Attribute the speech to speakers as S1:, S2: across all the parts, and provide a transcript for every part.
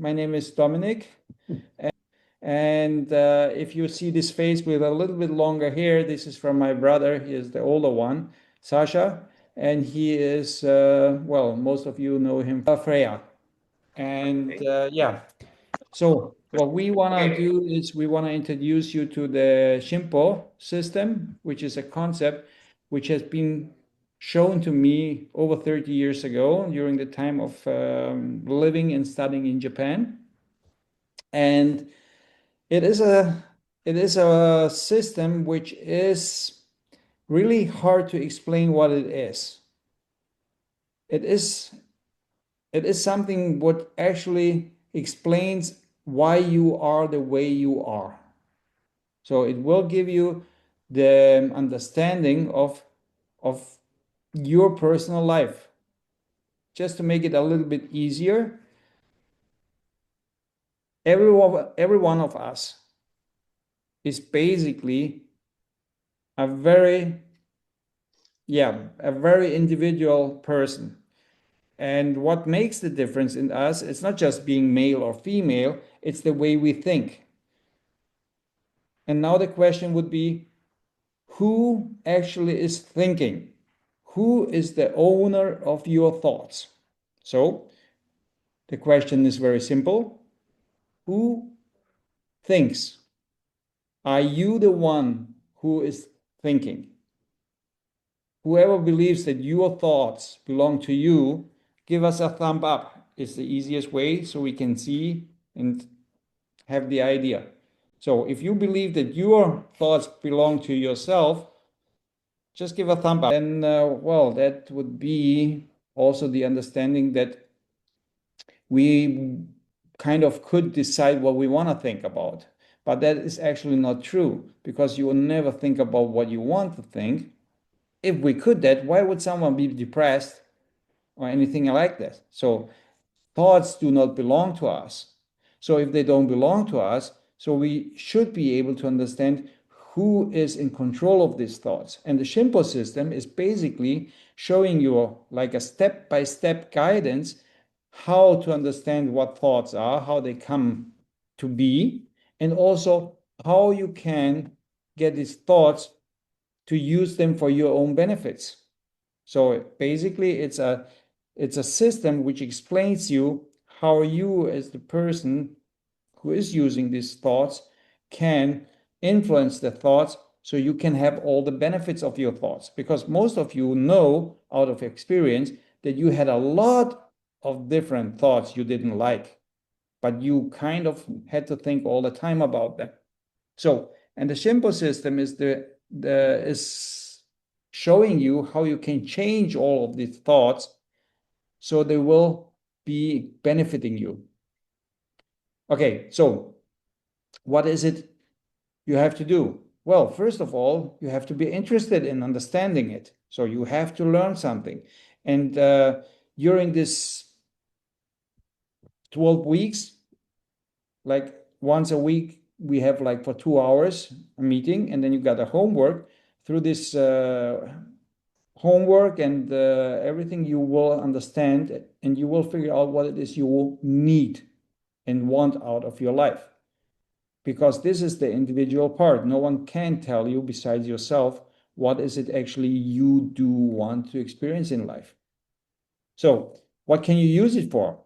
S1: My name is Dominic. And if you see this face with a little bit longer hair, this is from my brother. He is the older one, Sasha. And he is, well, most of you know him, Freya. And yeah, so what we want to do is we want to introduce you to the ShinPo system, which is a concept which has been shown to me over 30 years ago during the time of living and studying in Japan. And it is a system which is really hard to explain what it is. It is something what actually explains why you are the way you are. So it will give you the understanding of your personal life. Just to make it a little bit easier, every one of us is basically a very individual person. And what makes the difference in us, it's not just being male or female, it's the way we think. And now the question would be, who actually is thinking? Who is the owner of your thoughts? So the question is very simple. Who thinks? Are you the one who is thinking? Whoever believes that your thoughts belong to you, give us a thumb up. It's the easiest way so we can see and have the idea. So if you believe that your thoughts belong to yourself, just give a thumb up. Then, well, that would be also the understanding that we kind of could decide what we want to think about. But that is actually not true, because you will never think about what you want to think. If we could that, why would someone be depressed or anything like that? So thoughts do not belong to us. So if they don't belong to us, so we should be able to understand who is in control of these thoughts. And the ShinPo system is basically showing you like a step-by-step guidance how to understand what thoughts are, how they come to be, and also how you can get these thoughts to use them for your own benefits. So basically it's a system which explains you how you, as the person who is using these thoughts, can influence the thoughts so you can have all the benefits of your thoughts. Because most of you know out of experience that you had a lot of different thoughts you didn't like, but you kind of had to think all the time about them. So, and the ShinPo system is showing you how you can change all of these thoughts so they will be benefiting you. Okay, so what is it you have to do? Well, first of all, you have to be interested in understanding it. So you have to learn something. And during this 12 weeks, like once a week, we have like for 2 hours a meeting, and then you got a homework. Through this homework and everything, you will understand and you will figure out what it is you need and want out of your life. Because this is the individual part. No one can tell you besides yourself what is it actually you do want to experience in life. So what can you use it for?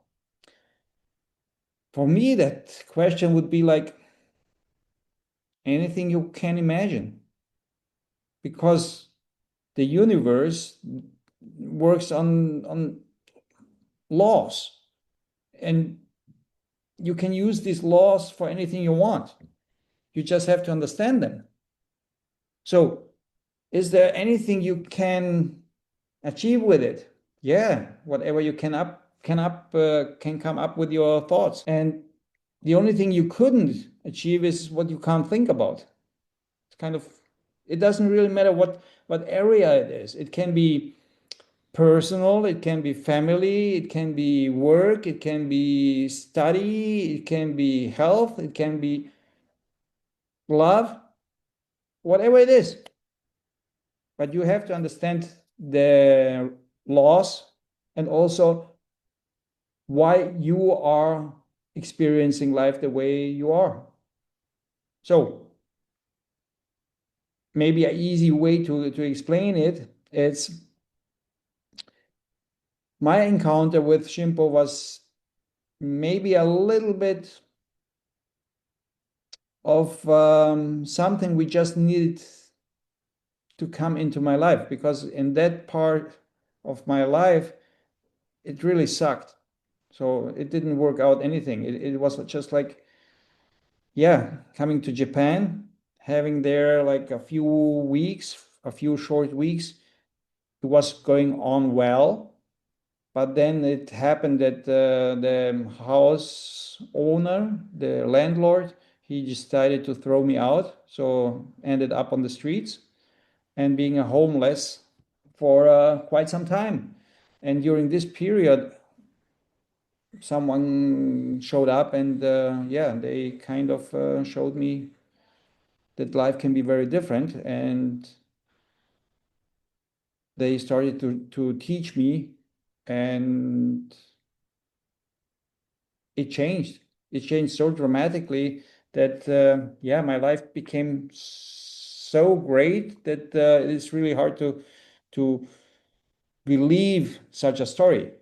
S1: For me, that question would be like anything you can imagine. Because the universe works on laws, and you can use these laws for anything you want. You just have to understand them. So is there anything you can achieve with it? Yeah, whatever you can come up with your thoughts. And the only thing you couldn't achieve is what you can't think about. It's kind of, it doesn't really matter what area it is. It can be personal, it can be family, it can be work, it can be study, it can be health, it can be love, whatever it is. But you have to understand the laws and also why you are experiencing life the way you are. So maybe an easy way to explain it, it's my encounter with ShinPo was maybe a little bit of something we just needed to come into my life, because in that part of my life, it really sucked. So it didn't work out anything. It was just like, yeah, coming to Japan, having there like a few weeks, a few short weeks, it was going on well. But then it happened that the house owner, the landlord, he decided to throw me out. So ended up on the streets and being a homeless for quite some time. And during this period, someone showed up and yeah, they kind of showed me that life can be very different. And they started to teach me, and it changed. It changed so dramatically that yeah, my life became so great that it's really hard to believe such a story.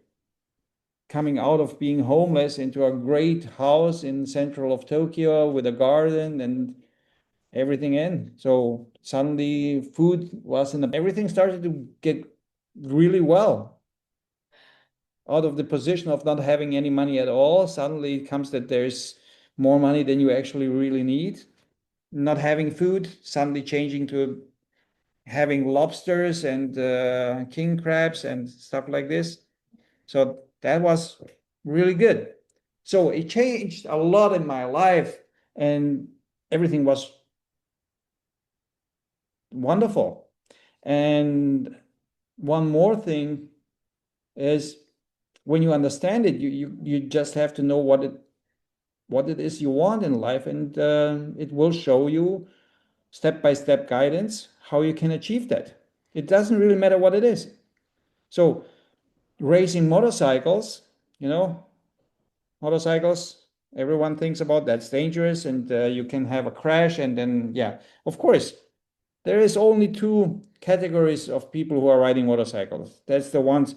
S1: Coming out of being homeless into a great house in central of Tokyo with a garden and everything in. So suddenly food was in the, everything started to get really well. Out of the position of not having any money at all, suddenly it comes that there's more money than you actually really need. Not having food, suddenly changing to having lobsters and king crabs and stuff like this. So that was really good. So it changed a lot in my life, and everything was wonderful. And one more thing is, when you understand it, you just have to know what it is you want in life, and it will show you step-by-step guidance how you can achieve that. It doesn't really matter what it is. So racing motorcycles, you know, motorcycles, everyone thinks about that's dangerous, and you can have a crash, and then yeah, of course, there is only two categories of people who are riding motorcycles. That's the ones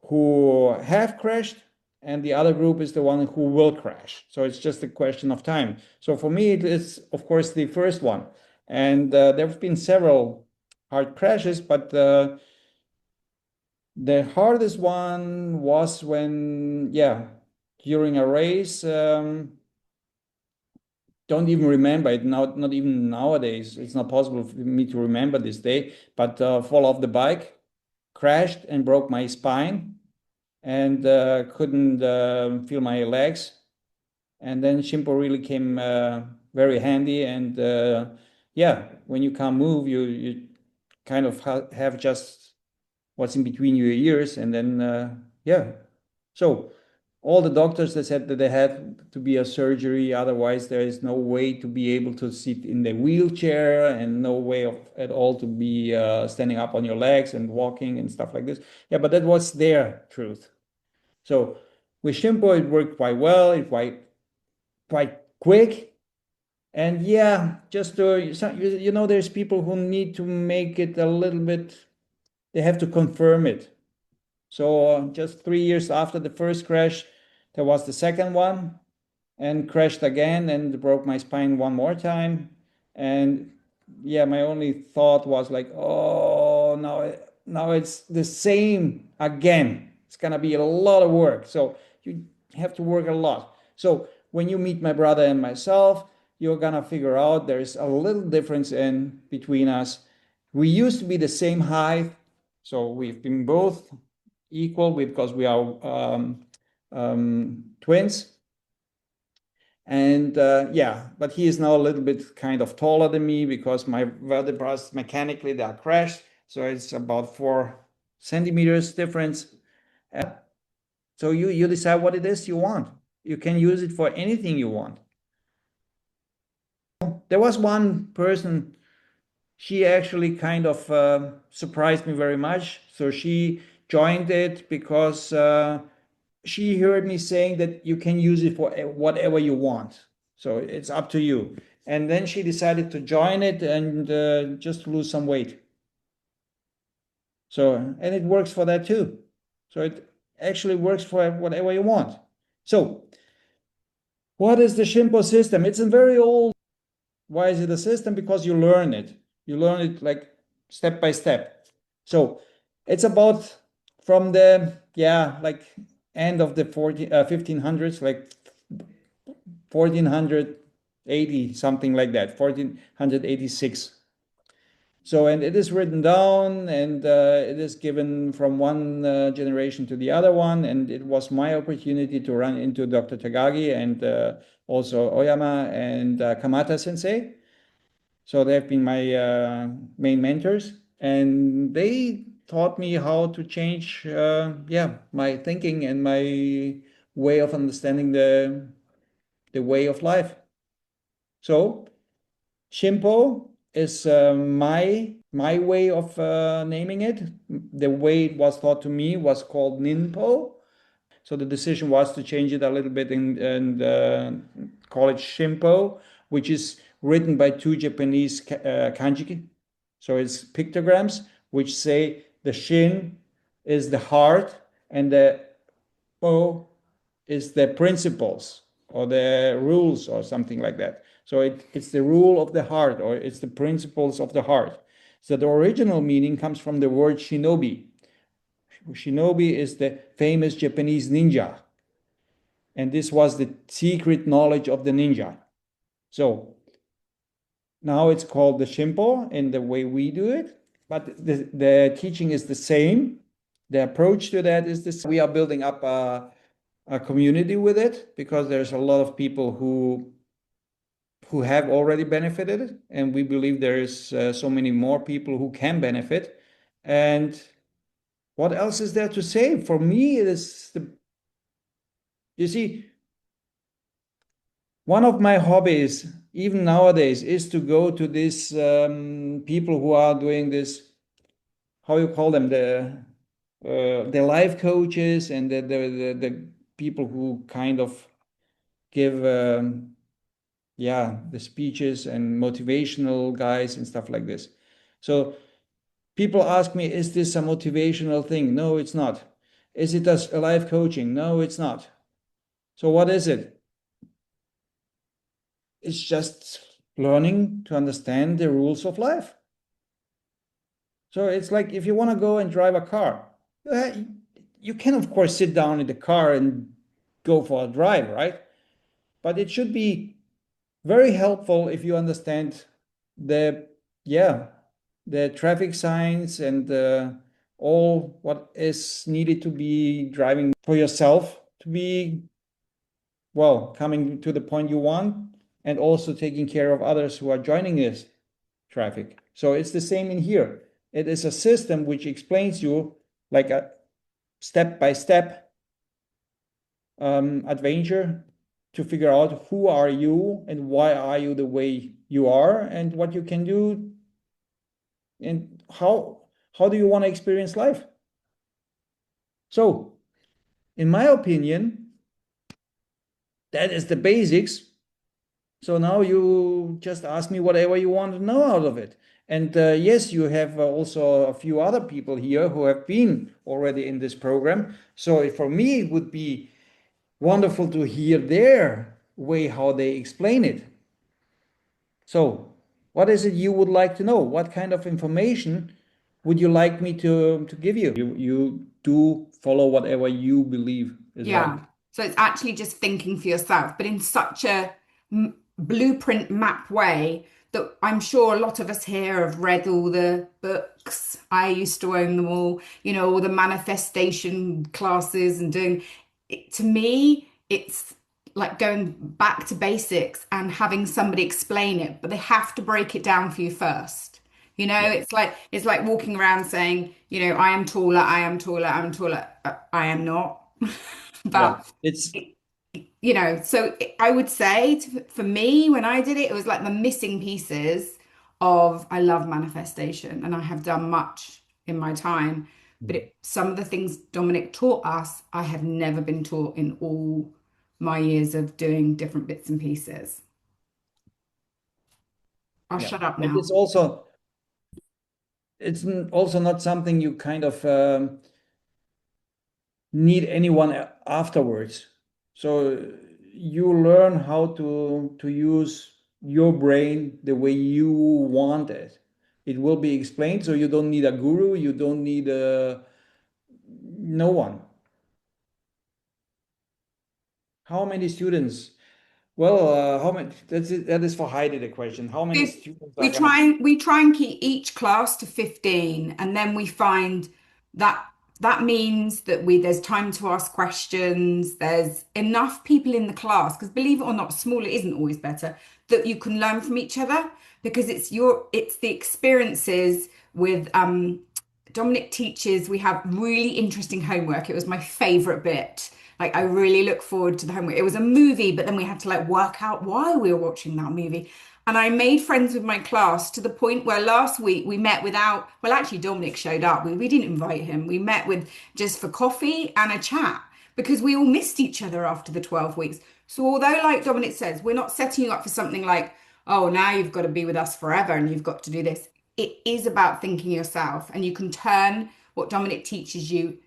S1: who have crashed, and the other group is the one who will crash. So it's just a question of time. So for me, it is, of course, the first one. And there have been several hard crashes, but the hardest one was when, yeah, during a race, don't even remember it now, not even nowadays. It's not possible for me to remember this day, but fall off the bike, crashed and broke my spine, and couldn't feel my legs. And then ShinPo really came very handy. And yeah, when you can't move, you kind of have just what's in between your ears, and then yeah. So all the doctors, they said that they had to be a surgery, otherwise there is no way to be able to sit in the wheelchair, and no way of at all to be standing up on your legs and walking and stuff like this. Yeah, but that was their truth. So with ShinPo, it worked quite well. It quite quick. And yeah, just you know, there's people who need to make it a little bit, they have to confirm it. So just 3 years after the first crash, there was the second one, and crashed again and broke my spine one more time. And yeah, my only thought was like, oh, now it's the same again. It's gonna be a lot of work. So you have to work a lot. So when you meet my brother and myself, you're gonna figure out there's a little difference in between us. We used to be the same height, so we've been both equal because we are twins. And yeah, but he is now a little bit kind of taller than me because my vertebrae mechanically they are crashed. So it's about 4 centimeters difference. So you decide what it is you want. You can use it for anything you want. There was one person, she actually kind of surprised me very much. So she joined it because she heard me saying that you can use it for whatever you want. So it's up to you. And then she decided to join it and just lose some weight. So, and it works for that too. So it actually works for whatever you want. So, what is the ShinPo system? It's a very old. Why is it a system? Because you learn it. You learn it like step by step. So it's about from the, yeah, like end of the 1500s, like 1480, something like that, 1486. So, and it is written down and it is given from one generation to the other one. And it was my opportunity to run into Dr. Tagagi and also Oyama and Kamata Sensei. So they've been my main mentors, and they taught me how to change, yeah, my thinking and my way of understanding the way of life. So Shimpo is my way of naming it. The way it was taught to me was called Ninpo. So the decision was to change it a little bit and call it Shimpo, which is written by two Japanese kanji. So it's pictograms which say the shin is the heart and the po is the principles or the rules or something like that. So it's the rule of the heart or it's the principles of the heart. So the original meaning comes from the word shinobi. Shinobi is the famous Japanese ninja. And this was the secret knowledge of the ninja. So now it's called the Shimpo in the way we do it, but the teaching is the same. The approach to that is this. We are building up a community with it because there's a lot of people who have already benefited, and we believe there is so many more people who can benefit. And what else is there to say? For me, it is you see, one of my hobbies, even nowadays, is to go to these people who are doing this, how you call them, the life coaches and the people who kind of give, yeah, the speeches and motivational guys and stuff like this. So people ask me, is this a motivational thing? No, it's not. Is it a life coaching? No, it's not. So what is it? It's just learning to understand the rules of life. So it's like if you want to go and drive a car, you can, of course, sit down in the car and go for a drive, right? But it should be very helpful if you understand the, yeah, the traffic signs and all what is needed to be driving for yourself to be, well, coming to the point you want and also taking care of others who are joining this traffic. So it's the same in here. It is a system which explains you like a step-by-step adventure to figure out who are you and why are you the way you are and what you can do and how do you want to experience life. So in my opinion, that is the basics. So now you just ask me whatever you want to know out of it. And yes, you have also a few other people here who have been already in this program. So for me, it would be wonderful to hear their way how they explain it. So what is it you would like to know? What kind of information would you like me to give you? You do follow whatever you believe is right.
S2: Yeah. So it's actually just thinking for yourself, but in such a blueprint map way that I'm sure a lot of us here have read all the books. I used to own them all, all the manifestation classes and doing it. To me, it's like going back to basics and having somebody explain it, but they have to break it down for you first.
S1: Yeah.
S2: It's like walking around saying, I am taller, I am taller, I'm taller. I am not.
S1: Yeah.
S2: But
S1: It's
S2: so I would say for me, when I did it, it was like the missing pieces of I love manifestation and I have done much in my time. But some of the things Dominic taught us, I have never been taught in all my years of doing different bits and pieces. I'll
S1: Yeah.
S2: shut up
S1: And
S2: now.
S1: it's also not something you kind of need anyone afterwards. So you learn how to use your brain the way you want it. It will be explained, so you don't need a guru, you don't need no one. How many students? Well, how many? That is for Heidi the question. How many
S2: Fif-
S1: students are
S2: We
S1: gonna?
S2: try and keep each class to 15, and then we find that that means that we there's time to ask questions, there's enough people in the class, because believe it or not, smaller isn't always better, that you can learn from each other because it's the experiences with Dominic teaches, we have really interesting homework. It was my favorite bit. Like I really look forward to the homework. It was a movie, but then we had to like work out why we were watching that movie. And I made friends with my class to the point where last week we met without, well, actually, Dominic showed up. We didn't invite him. We met with just for coffee and a chat because we all missed each other after the 12 weeks. So, although, like Dominic says, we're not setting you up for something like, oh, now you've got to be with us forever and you've got to do this. It is about thinking yourself, and you can turn what Dominic teaches you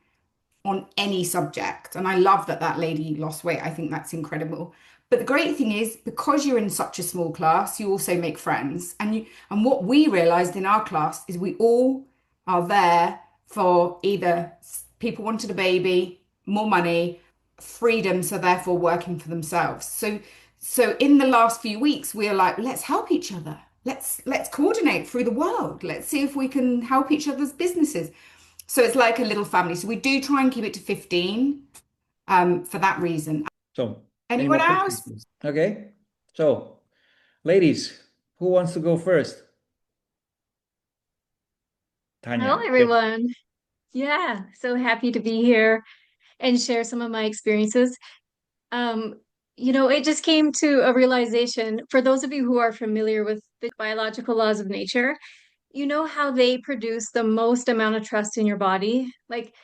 S2: on any subject. And I love that that lady lost weight. I think that's incredible. But the great thing is because you're in such a small class, you also make friends. And what we realized in our class is we all are there for either people wanted a baby, more money, freedom, so therefore working for themselves. So in the last few weeks, we are like, let's help each other. Let's coordinate through the world. Let's see if we can help each other's businesses. So it's like a little family. So we do try and keep it to 15 for that reason.
S1: So, any
S2: Anyone
S1: more questions,
S2: else?
S1: please? Okay. So, ladies, who wants to go first?
S3: Hello,
S1: Tanya. Yes.
S3: everyone. Yeah, so happy to be here and share some of my experiences. Um, it just came to a realization for those of you who are familiar with the biological laws of nature, you know how they produce the most amount of trust in your body. Like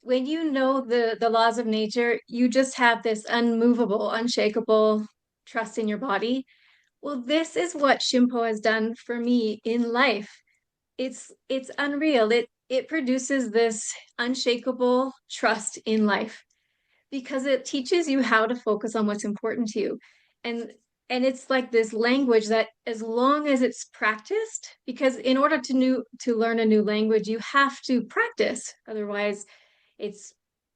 S3: when you know the laws of nature, you just have this unmovable, unshakable trust in your body. Well, this is what ShinPo has done for me in life. It's unreal. It produces this unshakable trust in life because it teaches you how to focus on what's important to you. And it's like this language that as long as it's practiced, because in order to learn a new language, you have to practice. Otherwise, it's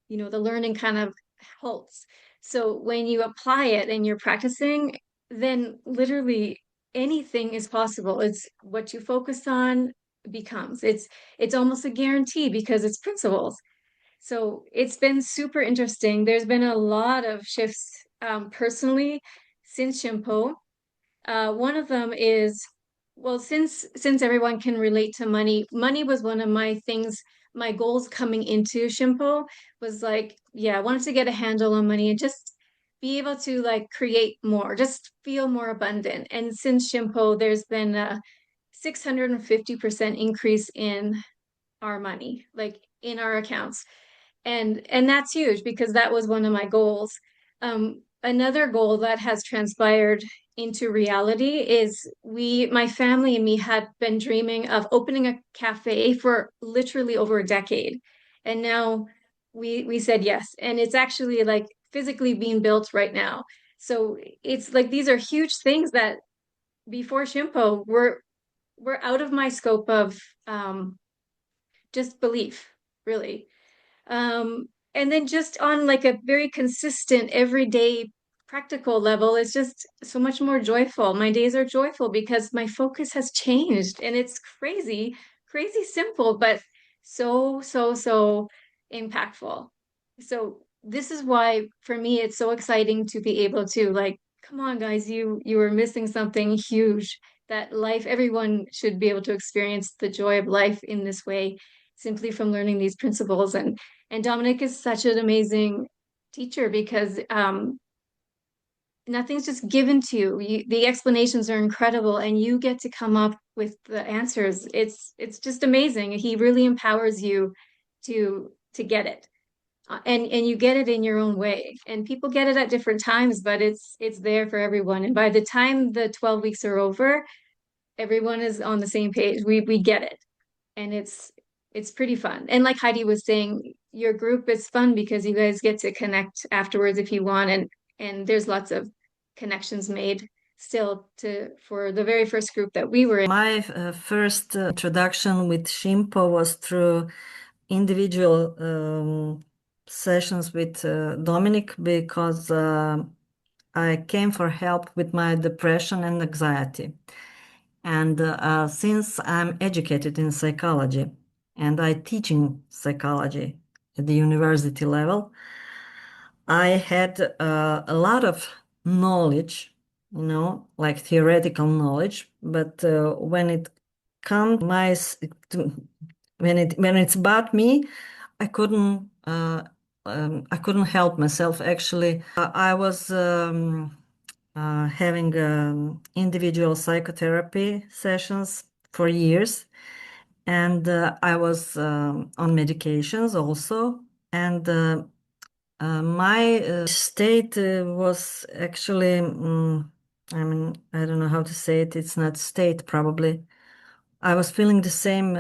S3: the learning kind of halts. So when you apply it and you're practicing, then literally anything is possible. It's what you focus on becomes. It's almost a guarantee because it's principles. So it's been super interesting. There's been a lot of shifts personally since ShinPo. One of them is, well, since everyone can relate to money, money was one of my things, my goals coming into ShinPo was like, yeah, I wanted to get a handle on money and just be able to like create more, just feel more abundant. And since ShinPo, there's been a 650% increase in our money, like in our accounts. And that's huge because that was one of my goals. Another goal that has transpired into reality is my family and me had been dreaming of opening a cafe for literally over a decade. And now we said yes. And it's actually like physically being built right now. So it's like these are huge things that before ShinPo were out of my scope of just belief, really. And then just on like a very consistent, everyday, practical level, it's just so much more joyful. My days are joyful because my focus has changed and it's crazy, crazy simple, but so, so, so impactful. So this is why for me it's so exciting to be able to like, come on, guys, you are missing something huge that life, everyone should be able to experience the joy of life in this way simply from learning these principles. And Dominic is such an amazing teacher because nothing's just given to you. The explanations are incredible, and you get to come up with the answers. It's just amazing. He really empowers you to get it. And you get it in your own way. And people get it at different times, but it's there for everyone. And by the time the 12 weeks are over, everyone is on the same page. We get it. And it's pretty fun. And like Heidi was saying, your group is fun because you guys get to connect afterwards if you want, and there's lots of connections made still to for the very first group that we were in.
S4: My first introduction with ShinPo was through individual sessions with Dominic, because I came for help with my depression and anxiety. And since I'm educated in psychology and I teach in psychology at the university level, I had a lot of knowledge, like theoretical knowledge, but when it comes when it's about me, I couldn't help myself. Actually, I was having individual psychotherapy sessions for years, and I was on medications also, and my state was actually, I don't know how to say it. It's not state, probably. I was feeling the same.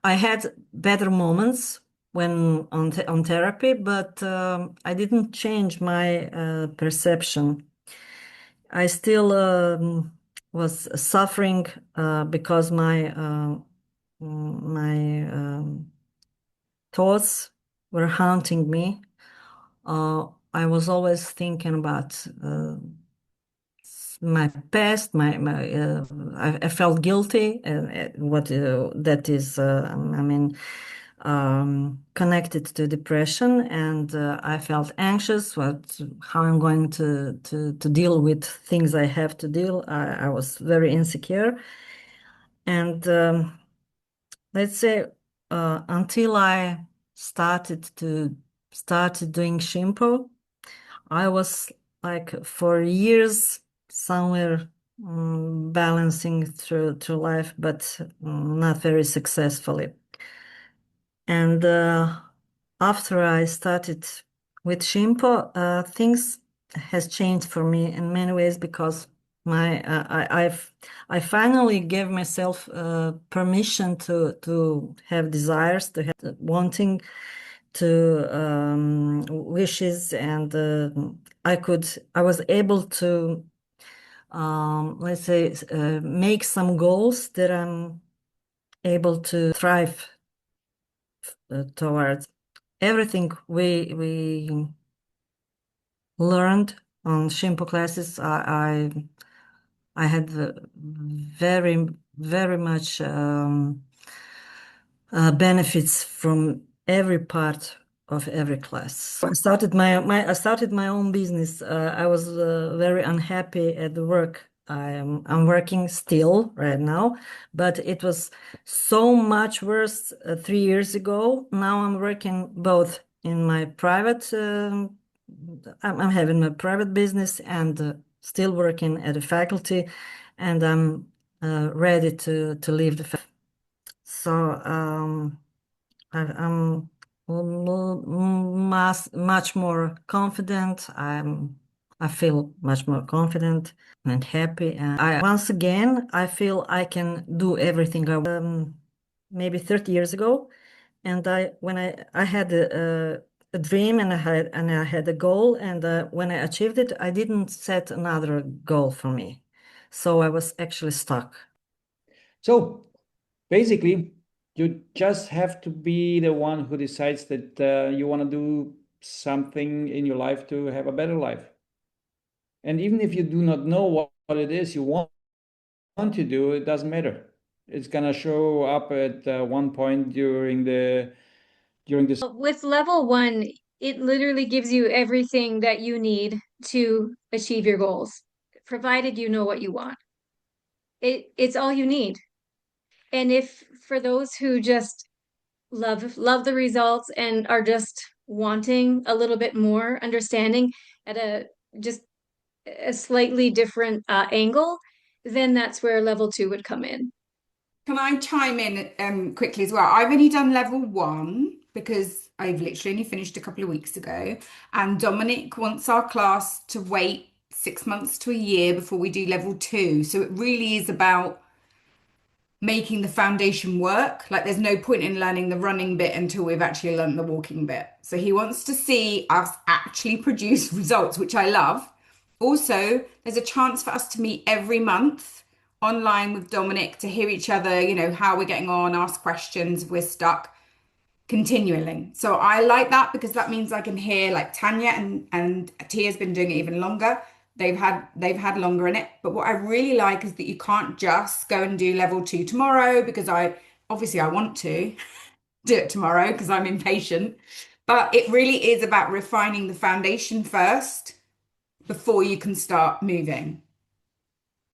S4: I had better moments when on therapy, but I didn't change my perception. I still was suffering because my thoughts were haunting me. I was always thinking about my past. I felt guilty. What that is, connected to depression, and I felt anxious. How I'm going to deal with things I have to deal. I was very insecure, and let's say until I started doing ShinPo, I was like for years somewhere balancing through life, but not very successfully. And after I started with ShinPo, things has changed for me in many ways, because I finally gave myself permission to have desires, to have wanting, to wishes, and I was able to let's say make some goals that I'm able to thrive towards. Everything we learned on ShinPo classes, I had very, very much benefits from every part of every class. I started my own business. I was very unhappy at the work. I'm working still right now, but it was so much worse 3 years ago. Now I'm working both in my private. I'm having my private business and still working at a faculty, and I'm ready to leave the faculty. So I'm much more confident. I feel much more confident and happy. And once again, I feel I can do everything I maybe 30 years ago. And when I had a dream, and I had a goal, and when I achieved it, I didn't set another goal for me. So I was actually stuck.
S1: So basically, you just have to be the one who decides that you want to do something in your life to have a better life. And even if you do not know what it is you want to do, it doesn't matter. It's gonna show up at one point during this.
S3: With level one, it literally gives you everything that you need to achieve your goals, provided you know what you want. It's all you need. And if for those who just love the results and are just wanting a little bit more understanding at just a slightly different angle, then that's where level two would come in.
S2: Can I chime in quickly as well? I've only done level 1 because I've literally only finished a couple of weeks ago, and Dominic wants our class to wait 6 months to a year before we do level 2. So it really is about making the foundation work. Like there's no point in learning the running bit until we've actually learned the walking bit. So he wants to see us actually produce results, which I love. Also, there's a chance for us to meet every month online with Dominic to hear each other, you know, how we're getting on, ask questions if we're stuck continually. So I like that because that means I can hear like Tanya and Tia's been doing it even longer. They've had longer in it. But what I really like is that you can't just go and do level 2 tomorrow, because I want to do it tomorrow because I'm impatient. But it really is about refining the foundation first before you can start moving.